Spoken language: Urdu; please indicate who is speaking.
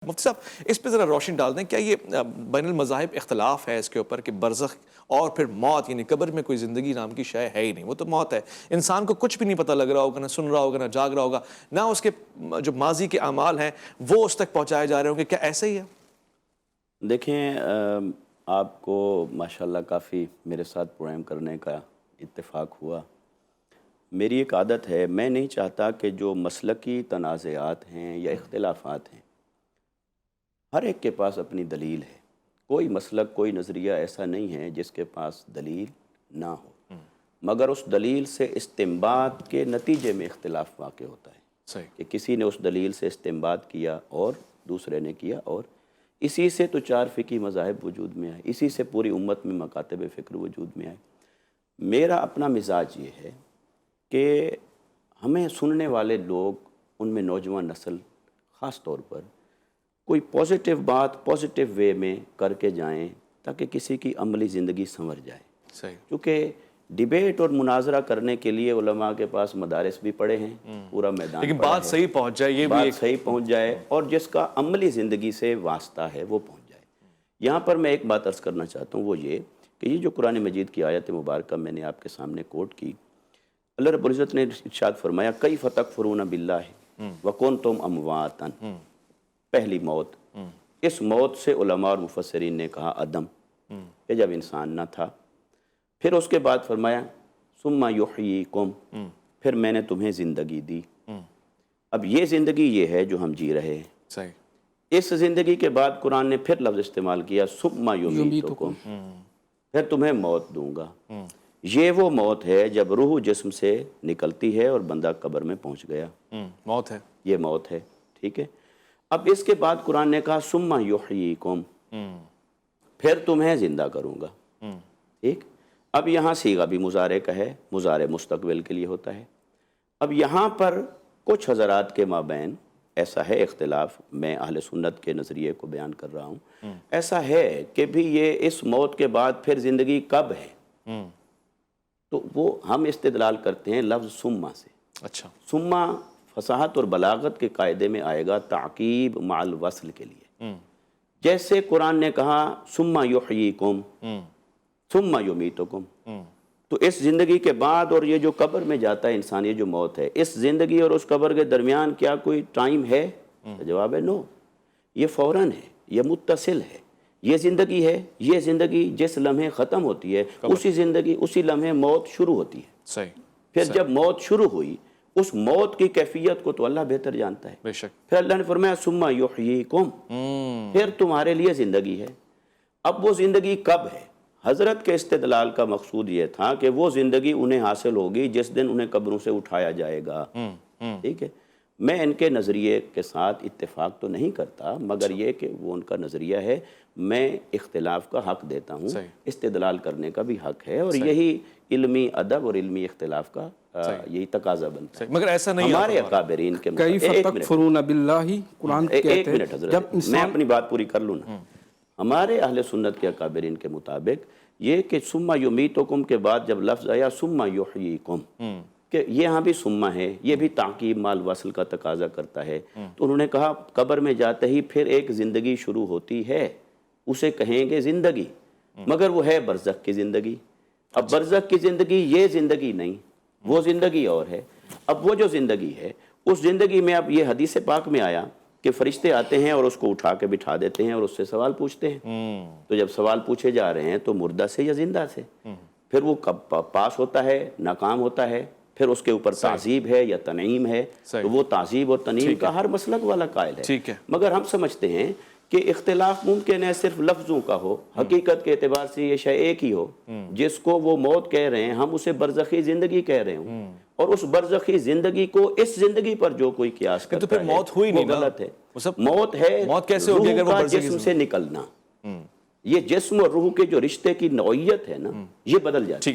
Speaker 1: مفتی صاحب اس پہ ذرا روشنی ڈال دیں، کیا یہ بین المذاہب اختلاف ہے اس کے اوپر کہ برزخ اور پھر موت یعنی قبر میں کوئی زندگی نام کی شے ہے ہی نہیں، وہ تو موت ہے، انسان کو کچھ بھی نہیں پتہ لگ رہا ہوگا، نہ سن رہا ہوگا، نہ جاگ رہا ہوگا، نہ اس کے جو ماضی کے اعمال ہیں وہ اس تک پہنچائے جا رہے ہوں گے، کیا ایسا ہی ہے؟
Speaker 2: دیکھیں آپ کو ماشاءاللہ کافی میرے ساتھ پروگرام کرنے کا اتفاق ہوا۔ میری ایک عادت ہے، میں نہیں چاہتا کہ جو مسلکی تنازعات ہیں یا اختلافات ہیں ہر ایک کے پاس اپنی دلیل ہے، کوئی مسلک کوئی نظریہ ایسا نہیں ہے جس کے پاس دلیل نہ ہو، مگر اس دلیل سے استنباط کے نتیجے میں اختلاف واقع ہوتا ہے
Speaker 1: صحیح
Speaker 2: کہ کسی نے اس دلیل سے استنباط کیا اور دوسرے نے کیا، اور اسی سے تو چار فقہی مذاہب وجود میں آئے، اسی سے پوری امت میں مکاتب فکر وجود میں آئے۔ میرا اپنا مزاج یہ ہے کہ ہمیں سننے والے لوگ، ان میں نوجوان نسل خاص طور پر، کوئی پازیٹیو بات پازیٹیو وے میں کر کے جائیں تاکہ کسی کی عملی زندگی سنور جائے۔
Speaker 1: صحیح
Speaker 2: کیونکہ ڈیبیٹ اور مناظرہ کرنے کے لیے علماء کے پاس مدارس بھی پڑے ہیں، پورا میدان
Speaker 1: لیکن
Speaker 2: پڑا
Speaker 1: بات
Speaker 2: ہے،
Speaker 1: صحیح پہنچ جائے، یہ بھی
Speaker 2: بات
Speaker 1: ایک
Speaker 2: صحیح پہنچ جائے اور جس کا عملی زندگی سے واسطہ ہے وہ پہنچ جائے۔ یہاں پر میں ایک بات عرض کرنا چاہتا ہوں، وہ یہ کہ یہ جو قرآن مجید کی آیت مبارکہ میں نے آپ کے سامنے کوٹ کی، اللہ رب العزت نے ارشاد فرمایا کیف تکفرون باللہ وکنتم امواتا، پہلی موت، اس موت سے علماء اور مفسرین نے کہا عدم، کہ جب انسان نہ تھا۔ پھر اس کے بعد فرمایا ثم یحییکم، پھر میں نے تمہیں زندگی دی۔ اب یہ زندگی یہ ہے جو ہم جی رہے ہیں۔
Speaker 1: صحیح
Speaker 2: اس زندگی کے بعد قرآن نے پھر لفظ استعمال کیا ثم یمیتکم، پھر تمہیں موت دوں گا۔ یہ وہ موت ہے جب روح جسم سے نکلتی ہے اور بندہ قبر میں پہنچ گیا،
Speaker 1: موت ہے،
Speaker 2: یہ موت ہے، ٹھیک ہے۔ اب اس کے بعد قرآن نے کہا ثم یحییکم، پھر تمہیں زندہ کروں گا، ٹھیک۔ اب یہاں صیغہ بھی مضارع کا ہے، مضارع مستقبل کے لیے ہوتا ہے۔ اب یہاں پر کچھ حضرات کے مابین ایسا ہے اختلاف، میں اہل سنت کے نظریے کو بیان کر رہا ہوں، ایسا ہے کہ بھی یہ اس موت کے بعد پھر زندگی کب ہے، تو وہ ہم استدلال کرتے ہیں لفظ ثم سے۔
Speaker 1: اچھا
Speaker 2: ثم فصاحت اور بلاغت کے قاعدے میں آئے گا تعقیب مع الوصل کے لیے، جیسے قرآن نے کہا ثم یحییکم ثم یمیتکم، تو اس زندگی کے بعد اور یہ جو قبر میں جاتا ہے انسان، یہ جو موت ہے، اس زندگی اور اس قبر کے درمیان کیا کوئی ٹائم ہے؟ جواب ہے نو، یہ فوراً ہے، یہ متصل ہے، یہ زندگی ہے، یہ زندگی جس لمحے ختم ہوتی ہے اسی زندگی اسی لمحے موت شروع ہوتی ہے۔
Speaker 1: صحیح
Speaker 2: پھر جب موت شروع ہوئی، اس موت کی کیفیت کو تو اللہ بہتر جانتا ہے۔
Speaker 1: بے شک
Speaker 2: پھر اللہ نے فرمایا ثم یحییکم، پھر تمہارے لیے زندگی ہے۔ اب وہ زندگی کب ہے؟ حضرت کے استدلال کا مقصود یہ تھا کہ وہ زندگی انہیں حاصل ہوگی جس دن انہیں قبروں سے اٹھایا جائے گا، ٹھیک ہے۔ میں ان کے نظریے کے ساتھ اتفاق تو نہیں کرتا، مگر یہ کہ وہ ان کا نظریہ ہے، میں اختلاف کا حق دیتا ہوں، استدلال کرنے کا بھی حق ہے، اور یہی علمی ادب اور علمی اختلاف کا یہی تقاضا بنتا ہے۔
Speaker 1: مگر ایسا نہیں
Speaker 2: ہمارے اکابرین کے
Speaker 3: کیف تکفرون باللہ، قرآن کہتے
Speaker 2: ایک منٹ حضرت، میں اپنی بات پوری کر لوں نا۔ ہمارے اہل سنت کے اکابرین کے مطابق یہ کہ ثم یمیتکم کے بعد جب لفظ آیا ثم یحییکم، کہ یہاں بھی ثم ہے، یہ بھی تعقیب مع الوصل کا تقاضا کرتا ہے، تو انہوں نے کہا قبر میں جاتے ہی پھر ایک زندگی شروع ہوتی ہے، اسے کہیں گے زندگی، مگر وہ ہے برزخ کی زندگی۔ اب برزخ کی زندگی یہ زندگی نہیں، وہ زندگی اور ہے۔ اب وہ جو زندگی ہے، اس زندگی میں اب یہ حدیث پاک میں آیا کہ فرشتے آتے ہیں اور اس کو اٹھا کے بٹھا دیتے ہیں اور اس سے سوال پوچھتے ہیں، تو جب سوال پوچھے جا رہے ہیں تو مردہ سے یا زندہ سے، پھر وہ کب پاس ہوتا ہے، ناکام ہوتا ہے، پھر اس کے اوپر تعذیب ہے یا تنعیم ہے، تو وہ تعذیب اور تنعیم کا ہر مسلک والا قائل ہے۔ مگر ہم سمجھتے ہیں کہ اختلاف ممکن ہے صرف لفظوں کا ہو، حقیقت کے اعتبار سے یہ شے ایک ہی ہو، جس کو وہ موت کہہ رہے ہیں ہم اسے برزخی زندگی کہہ رہے ہوں، اور اس برزخی زندگی کو اس زندگی پر جو کوئی قیاس کرتا ہے،
Speaker 1: تو پھر موت ہوئی نہیں،
Speaker 2: وہ غلط ہے۔ موت ہے
Speaker 1: موت کیسے ہوگی اگر وہ
Speaker 2: روح کا جسم سے نکلنا، یہ جسم اور روح کے جو رشتے کی نوعیت ہے نا، یہ بدل جاتی ہے۔